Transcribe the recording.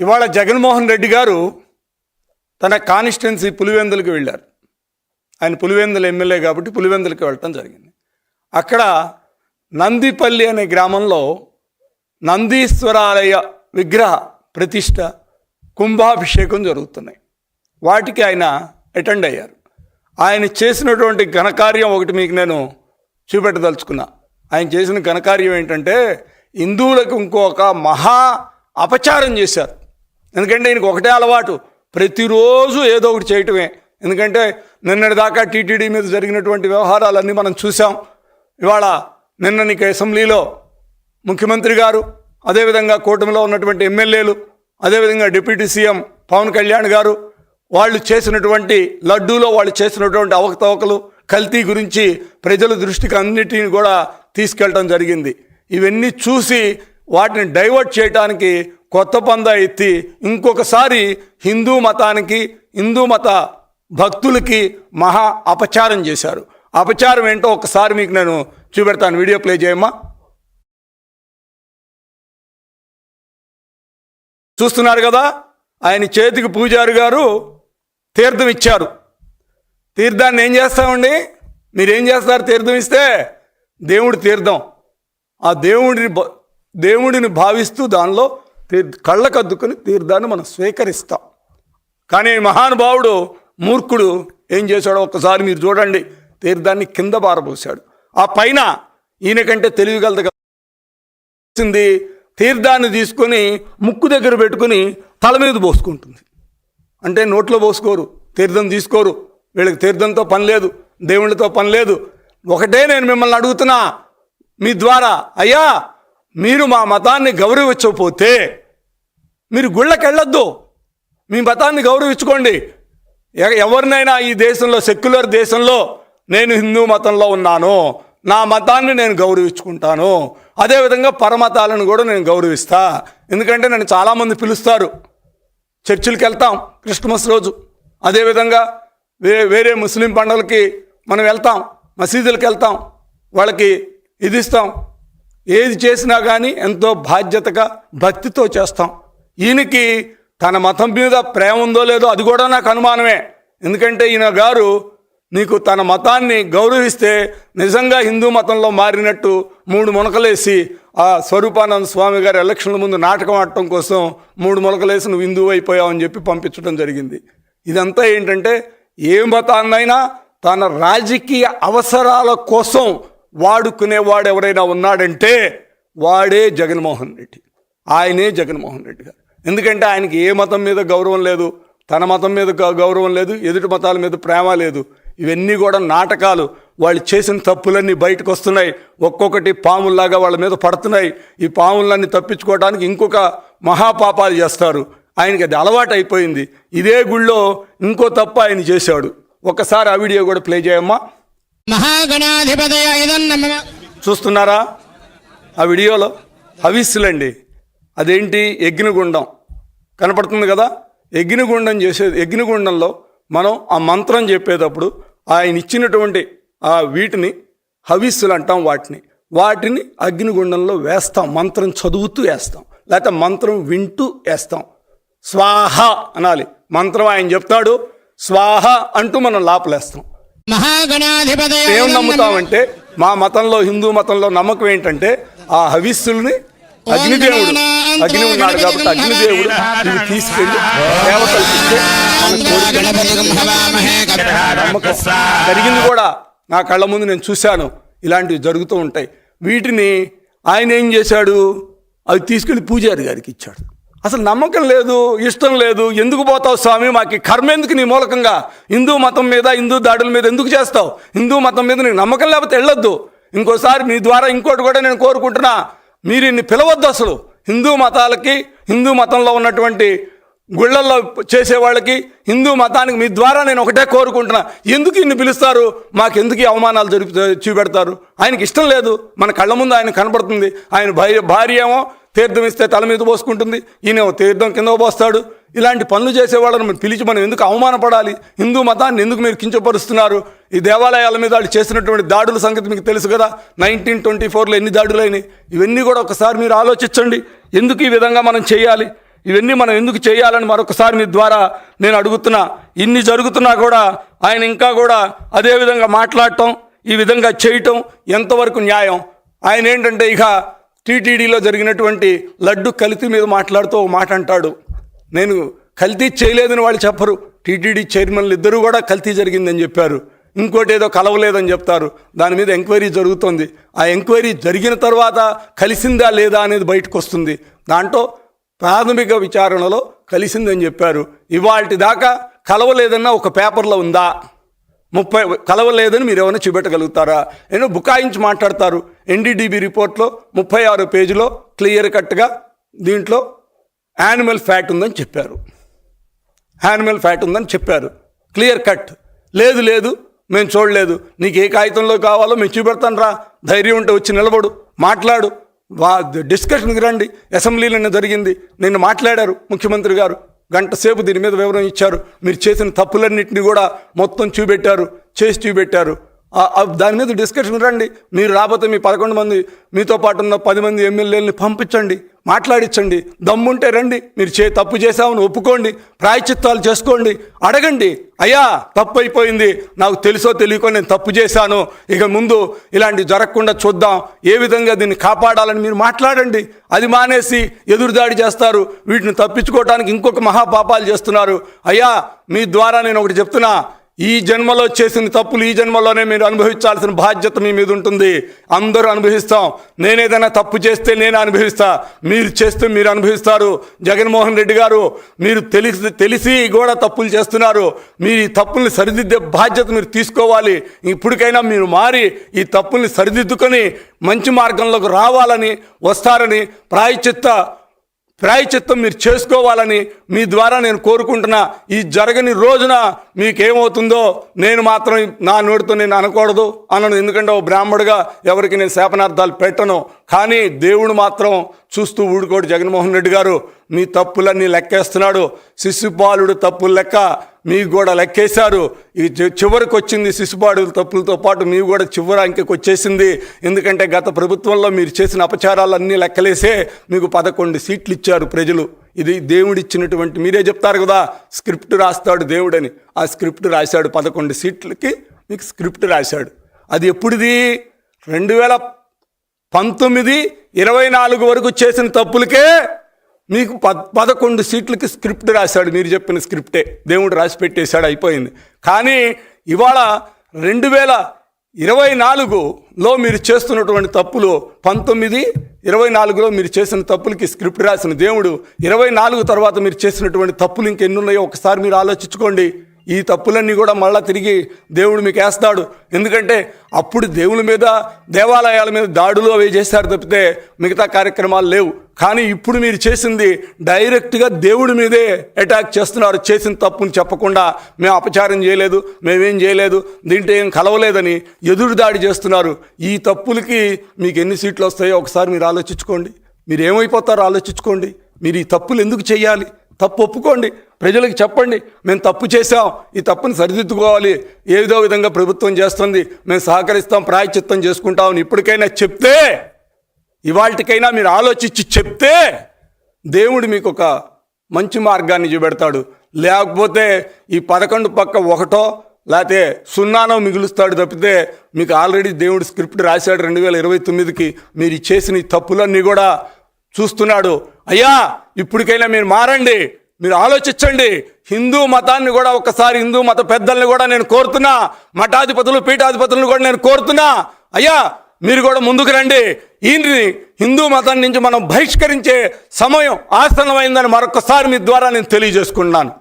ఇవాళ జగన్మోహన్ రెడ్డి గారు తన కాన్స్టిట్యున్సీ పులివెందులకు వెళ్ళారు. ఆయన పులివెందుల ఎమ్మెల్యే కాబట్టి పులివెందులకు వెళ్ళటం జరిగింది. అక్కడ నందిపల్లి అనే గ్రామంలో నందీశ్వరాలయ విగ్రహ ప్రతిష్ట, కుంభాభిషేకం జరుగుతున్నాయి. వాటికి ఆయన అటెండ్ అయ్యారు. ఆయన చేసినటువంటి ఘనకార్యం ఒకటి మీకు నేను చూపెట్టదలుచుకున్నా. ఆయన చేసిన ఘనకార్యం ఏంటంటే హిందువులకు ఇంకొక మహా అపచారం చేశారు. ఎందుకంటే ఈయనకు ఒకటే అలవాటు, ప్రతిరోజు ఏదో ఒకటి చేయటమే. ఎందుకంటే నిన్నటిదాకా టీటీడీ మీద జరిగినటువంటి వ్యవహారాలన్నీ మనం చూసాం. ఇవాళ నిన్ననికి అసెంబ్లీలో ముఖ్యమంత్రి గారు, అదేవిధంగా కూటమిలో ఉన్నటువంటి ఎమ్మెల్యేలు, అదేవిధంగా డిప్యూటీ సీఎం పవన్ కళ్యాణ్ గారు వాళ్ళు చేసినటువంటి లడ్డూలో వాళ్ళు చేసినటువంటి అవకతవకలు, కల్తీ గురించి ప్రజల దృష్టికి అన్నిటిని కూడా తీసుకెళ్ళటం జరిగింది. ఇవన్నీ చూసి వాటిని డైవర్ట్ చేయడానికి కొత్త పందా ఎత్తి ఇంకొకసారి హిందూ మతానికి, హిందూ మత భక్తులకి మహా అపచారం చేశారు. అపచారం ఏంటో ఒకసారి మీకు నేను చూపెడతాను. వీడియో ప్లే చేయమ్మా. చూస్తున్నారు కదా, ఆయన చేతికి పూజారి గారు తీర్థం ఇచ్చారు. తీర్థాన్ని ఏం చేస్తామండి? మీరేం చేస్తారు? తీర్థం ఇస్తే దేవుడి తీర్థం, ఆ దేవుడిని భావిస్తూ దానిలో కళ్ళకద్దుకుని తీర్థాన్ని మనం స్వీకరిస్తాం. కానీ మహానుభావుడు మూర్ఖుడు ఏం చేశాడో ఒక్కసారి మీరు చూడండి. తీర్థాన్ని కింద పారబోసాడు. ఆ పైన ఈయనకంటే తెలివిగలది తీర్థాన్ని తీసుకొని ముక్కు దగ్గర పెట్టుకుని తల మీద పోసుకుంటుంది. అంటే నోట్లో పోసుకోరు, తీర్థం తీసుకోరు. వీళ్ళకి తీర్థంతో పని లేదు, దేవుళ్ళతో పని లేదు. ఒకటే నేను మిమ్మల్ని అడుగుతున్నా మీ ద్వారా, అయ్యా మీరు మా మతాన్ని గౌరవించకపోతే మీరు గుళ్ళకి వెళ్ళొద్దు, మీ మతాన్ని గౌరవించుకోండి. ఎవరినైనా ఈ దేశంలో, సెక్యులర్ దేశంలో నేను హిందూ మతంలో ఉన్నాను, నా మతాన్ని నేను గౌరవించుకుంటాను, అదేవిధంగా పరమతాలను కూడా నేను గౌరవిస్తా. ఎందుకంటే నన్ను చాలామంది పిలుస్తారు, చర్చిలకు వెళ్తాం క్రిస్మస్ రోజు, అదేవిధంగా వేరే ముస్లిం పండుగలకి మనం వెళ్తాం, మసీదులకు వెళ్తాం, వాళ్ళకి ఇది ఇస్తాం. ఏది చేసినా కానీ ఎంతో బాధ్యతగా భక్తితో చేస్తాం. ఈయనకి తన మతం మీద ప్రేమ ఉందో లేదో అది కూడా నాకు అనుమానమే. ఎందుకంటే ఈయన గారు నీకు తన మతాన్ని గౌరవిస్తే నిజంగా హిందూ మతంలో మారినట్టు 3 మునకలేసి ఆ స్వరూపానంద స్వామి గారి ఎలక్షన్ల ముందు నాటకం ఆడటం కోసం 3 మునకలేసి నువ్వు హిందువు అయిపోయావు అని చెప్పి పంపించడం జరిగింది. ఇదంతా ఏంటంటే ఏ మతాన్నైనా తన రాజకీయ అవసరాల కోసం వాడుకునేవాడు ఎవరైనా ఉన్నాడంటే వాడే జగన్మోహన్ రెడ్డి. ఆయనే జగన్మోహన్ రెడ్డి గారు. ఎందుకంటే ఆయనకి ఏ మతం మీద గౌరవం లేదు, తన మతం మీద గౌరవం లేదు, ఎదుటి మతాల మీద ప్రేమ లేదు. ఇవన్నీ కూడా నాటకాలు. వాళ్ళు చేసిన తప్పులన్నీ బయటకు వస్తున్నాయి, ఒక్కొక్కటి పాముల్లాగా వాళ్ళ మీద పడుతున్నాయి. ఈ పాములన్నీ తప్పించుకోవడానికి ఇంకొక మహాపాపాలు చేస్తారు. ఆయనకి అది అలవాటు అయిపోయింది. ఇదే గుళ్ళో ఇంకో తప్పు ఆయన చేశాడు. ఒకసారి ఆ వీడియో కూడా ప్లే చేయమ్మా. చూస్తున్నారా ఆ వీడియోలో? హవిస్సులండి. అదేంటి? యజ్ఞగుండం కనపడుతుంది కదా. యజ్ఞగుండంలో మనం ఆ మంత్రం చెప్పేటప్పుడు ఆయన ఇచ్చినటువంటి ఆ వీటిని హవిస్సులు అంటాం. వాటిని అగ్నిగుండంలో వేస్తాం, మంత్రం చదువుతూ వేస్తాం, లేకపోతే మంత్రం వింటూ వేస్తాం. స్వాహ అనాలి. మంత్రం ఆయన చెప్తాడు, స్వాహ అంటూ మనం లోపలేస్తాం. ఏం నమ్ముతామంటే మా మతంలో, హిందూ మతంలో నమ్మకం ఏంటంటే ఆ హవిస్సుల్ని అగ్నిదేవుడు, అగ్ని ఉన్నాడు కాబట్టి అగ్నిదేవుడు ఇవి తీసుకెళ్ళి దేవతలకిస్తే నమ్మకం జరిగింది కూడా. నా కళ్ళ ముందు నేను చూశాను, ఇలాంటివి జరుగుతూ ఉంటాయి. వీటిని ఆయన ఏం చేశాడు? అవి తీసుకెళ్ళి పూజారి గారికి ఇచ్చాడు. అసలు నమ్మకం లేదు, ఇష్టం లేదు. ఎందుకు పోతావు స్వామి, మాకు కర్మ ఎందుకు నీ మూలకంగా? హిందూ మతం మీద, హిందూ దాడుల మీద ఎందుకు చేస్తావు? హిందూ మతం మీద నీకు నమ్మకం లేకపోతే వెళ్ళొద్దు. ఇంకోసారి మీ ద్వారా ఇంకోటి కూడా నేను కోరుకుంటున్నా, మీరు ఇన్ని పిలవద్దు. అసలు హిందూ మతాలకి, హిందూ మతంలో ఉన్నటువంటి గుళ్ళల్లో చేసేవాళ్ళకి, హిందూ మతానికి మీ ద్వారా నేను ఒకటే కోరుకుంటున్నా, ఎందుకు ఇన్ని పిలుస్తారు? మాకెందుకు ఈ అవమానాలు చూపెడతారు? ఆయనకి ఇష్టం లేదు. మన కళ్ళ ముందు ఆయన కనపడుతుంది. ఆయన భార్య ఏమో తీర్థం ఇస్తే తల మీద పోసుకుంటుంది, ఈయన తీర్థం కింద పోస్తాడు. ఇలాంటి పనులు చేసేవాళ్ళని మనం పిలిచి మనం ఎందుకు అవమానపడాలి? హిందూ మతాన్ని ఎందుకు మీరు కించపరుస్తున్నారు? ఈ దేవాలయాల మీద వాళ్ళు చేసినటువంటి దాడుల సంగతి మీకు తెలుసు కదా. 1924లో ఎన్ని దాడులు అయినాయి? ఇవన్నీ కూడా ఒకసారి మీరు ఆలోచించండి. ఎందుకు ఈ విధంగా మనం చేయాలి? ఇవన్నీ మనం ఎందుకు చేయాలని మరొకసారి మీ ద్వారా నేను అడుగుతున్నా. ఇన్ని జరుగుతున్నా కూడా ఆయన ఇంకా కూడా అదే విధంగా మాట్లాడటం, ఈ విధంగా చేయటం ఎంతవరకు న్యాయం? ఆయన ఏంటంటే ఇక టీటీడీలో జరిగినటువంటి లడ్డు కల్తీ మీద మాట్లాడుతూ ఒక మాట అంటాడు. నేను కల్తీ చేయలేదని వాళ్ళు చెప్పరు. టీటీడీ చైర్మన్లు ఇద్దరు కూడా కల్తీ జరిగిందని చెప్పారు. ఇంకోటి ఏదో కలవలేదని చెప్తారు. దాని మీద ఎంక్వైరీ జరుగుతుంది. ఆ ఎంక్వైరీ జరిగిన తర్వాత కలిసిందా లేదా అనేది బయటకు వస్తుంది. దాంట్లో ప్రాథమిక విచారణలో కలిసిందని చెప్పారు. ఇవాల్టి దాకా కలవలేదన్న ఒక పేపర్లో ఉందా? 30 కలవలేదని మీరు ఏమైనా చూపెట్టగలుగుతారా? ఏమో బుకాయించి మాట్లాడతారు. ఎన్డీడీబీ రిపోర్ట్లో 36 పేజీలో క్లియర్ కట్గా దీంట్లో యానిమల్ ఫ్యాట్ ఉందని చెప్పారు. యానిమల్ ఫ్యాట్ ఉందని చెప్పారు క్లియర్ కట్. లేదు మేము చూడలేదు. నీకు ఏ కాగితంలో కావాలో మేము చూపెడతాను రా, ధైర్యం ఉంటే వచ్చి నిలబడు, మాట్లాడు, డిస్కషన్కి రండి. అసెంబ్లీలోనే జరిగింది. నిన్న మాట్లాడారు ముఖ్యమంత్రి గారు, గంట సేపు దీని మీద వివరణ ఇచ్చారు. మీరు చేసిన తప్పులన్నింటినీ కూడా మొత్తం చేసి చూపెట్టారు. దాని మీద డిస్కషన్ రండి. మీరు రాకపోతే మీ 11 మంది మీతో పాటు ఉన్న 10 మంది ఎమ్మెల్యేలని పంపించండి, మాట్లాడించండి. దమ్ముంటే రండి. మీరు తప్పు చేశామని ఒప్పుకోండి, ప్రాయశ్చిత్తాలు చేసుకోండి, అడగండి. అయ్యా తప్పు అయిపోయింది, నాకు తెలుసో తెలియకో నేను తప్పు చేశాను, ఇక ముందు ఇలాంటివి జరగకుండా చూద్దాం, ఏ విధంగా దీన్ని కాపాడాలని మీరు మాట్లాడండి. అది మానేసి ఎదురుదాడి చేస్తారు. వీటిని తప్పించుకోవడానికి ఇంకొక మహాపాపాలు చేస్తున్నారు. అయ్యా మీ ద్వారా నేను ఒకటి చెప్తున్నా, ఈ జన్మలో చేసిన తప్పులు ఈ జన్మలోనే మీరు అనుభవించాల్సిన బాధ్యత మీ మీద ఉంటుంది. అందరూ అనుభవిస్తాం. నేనేదైనా తప్పు చేస్తే నేను అనుభవిస్తా, మీరు చేస్తే మీరు అనుభవిస్తారు. జగన్మోహన్ రెడ్డి గారు, మీరు తెలిసి కూడా తప్పులు చేస్తున్నారు. మీరు ఈ తప్పుల్ని సరిదిద్దే బాధ్యత మీరు తీసుకోవాలి. ఇప్పటికైనా మీరు మారి ఈ తప్పుల్ని సరిదిద్దుకొని మంచి మార్గంలోకి రావాలని, వస్తారని, ప్రాయశ్చిత్తం మీరు చేసుకోవాలని మీ ద్వారా నేను కోరుకుంటున్నా. ఈ జరగని రోజున మీకేమవుతుందో నేను మాత్రం నా నోటితో నేను అనకూడదు, ఎందుకంటే ఓ బ్రాహ్మడుగా ఎవరికి నేను శాపనార్థాలు పెట్టను. కానీ దేవుడు మాత్రం చూస్తూ ఊడుకోడు. జగన్మోహన్ రెడ్డి గారు మీ తప్పులన్నీ లెక్కేస్తున్నాడు. శిశుపాలుడు తప్పులు లెక్క మీకు కూడా లెక్కేశారు. ఈ చివరికి వచ్చింది శిశుపాలుడు తప్పులతో పాటు మీకు కూడా చివరి అంకెకి వచ్చేసింది. ఎందుకంటే గత ప్రభుత్వంలో మీరు చేసిన అపచారాలన్నీ లెక్కలేసే మీకు 11 సీట్లు ఇచ్చారు ప్రజలు. ఇది దేవుడిచ్చినటువంటి, మీరే చెప్తారు కదా స్క్రిప్ట్ రాస్తాడు దేవుడని. ఆ స్క్రిప్ట్ రాశాడు. 11 సీట్లకి మీకు స్క్రిప్ట్ రాశాడు. అది ఎప్పుడుది? 2019-24 వరకు చేసిన తప్పులకే మీకు 11 సీట్లకి స్క్రిప్ట్ రాశాడు. మీరు చెప్పిన స్క్రిప్టే దేవుడు రాసి పెట్టేశాడు, అయిపోయింది. కానీ ఇవాళ 2024లో మీరు చేస్తున్నటువంటి తప్పులు, 19-24లో మీరు చేసిన తప్పులకి స్క్రిప్ట్ రాసిన దేవుడు 24 తర్వాత మీరు చేసినటువంటి తప్పులు ఇంకెన్ని ఉన్నాయో ఒకసారి మీరు ఆలోచించుకోండి. ఈ తప్పులన్నీ కూడా మళ్ళీ తిరిగి దేవుడు మీకు వేస్తాడు. ఎందుకంటే అప్పుడు దేవుని మీద, దేవాలయాల మీద దాడులు అవి చేశారు తప్పితే మిగతా కార్యక్రమాలు లేవు. కానీ ఇప్పుడు మీరు చేసింది డైరెక్ట్గా దేవుడి మీదే అటాక్ చేస్తున్నారు. చేసిన తప్పుని చెప్పకుండా మేము అపచారం చేయలేదు, మేమేం చేయలేదు, దీంట్లో ఏం కలవలేదని ఎదురుదాడి చేస్తున్నారు. ఈ తప్పులకి మీకు ఎన్ని సీట్లు వస్తాయో ఒకసారి మీరు ఆలోచించుకోండి. మీరు ఏమైపోతారో ఆలోచించుకోండి. మీరు ఈ తప్పులు ఎందుకు చేయాలి? తప్పు ఒప్పుకోండి, ప్రజలకు చెప్పండి, మేము తప్పు చేశాం, ఈ తప్పుని సరిదిద్దుకోవాలి, ఏదో విధంగా ప్రభుత్వం చేస్తుంది, మేము సహకరిస్తాం, ప్రాయశ్చిత్తం చేసుకుంటామని ఇప్పటికైనా చెప్తే, ఇవాళకైనా మీరు ఆలోచించి చెప్తే దేవుడు మీకు ఒక మంచి మార్గాన్ని చూపెడతాడు. లేకపోతే ఈ 11 పక్క 1 లేకపోతే 0 మిగులుస్తాడు తప్పితే మీకు ఆల్రెడీ దేవుడు స్క్రిప్ట్ రాశాడు 2029కి. మీరు చేసిన ఈ తప్పులన్నీ కూడా చూస్తున్నాడు. అయ్యా ఇప్పటికైనా మీరు మారండి, మీరు ఆలోచించండి. హిందూ మతాన్ని కూడా ఒకసారి, హిందూ మత పెద్దల్ని కూడా నేను కోరుతున్నా, మఠాధిపతులు పీఠాధిపతులను కూడా నేను కోరుతున్నా, అయ్యా మీరు కూడా ముందుకు రండి. ఈ హిందూ మతం నుంచి మనం బహిష్కరించే సమయం ఆసన్నమైందని మరొకసారి మీ ద్వారా నేను తెలియజేసుకుంటున్నాను.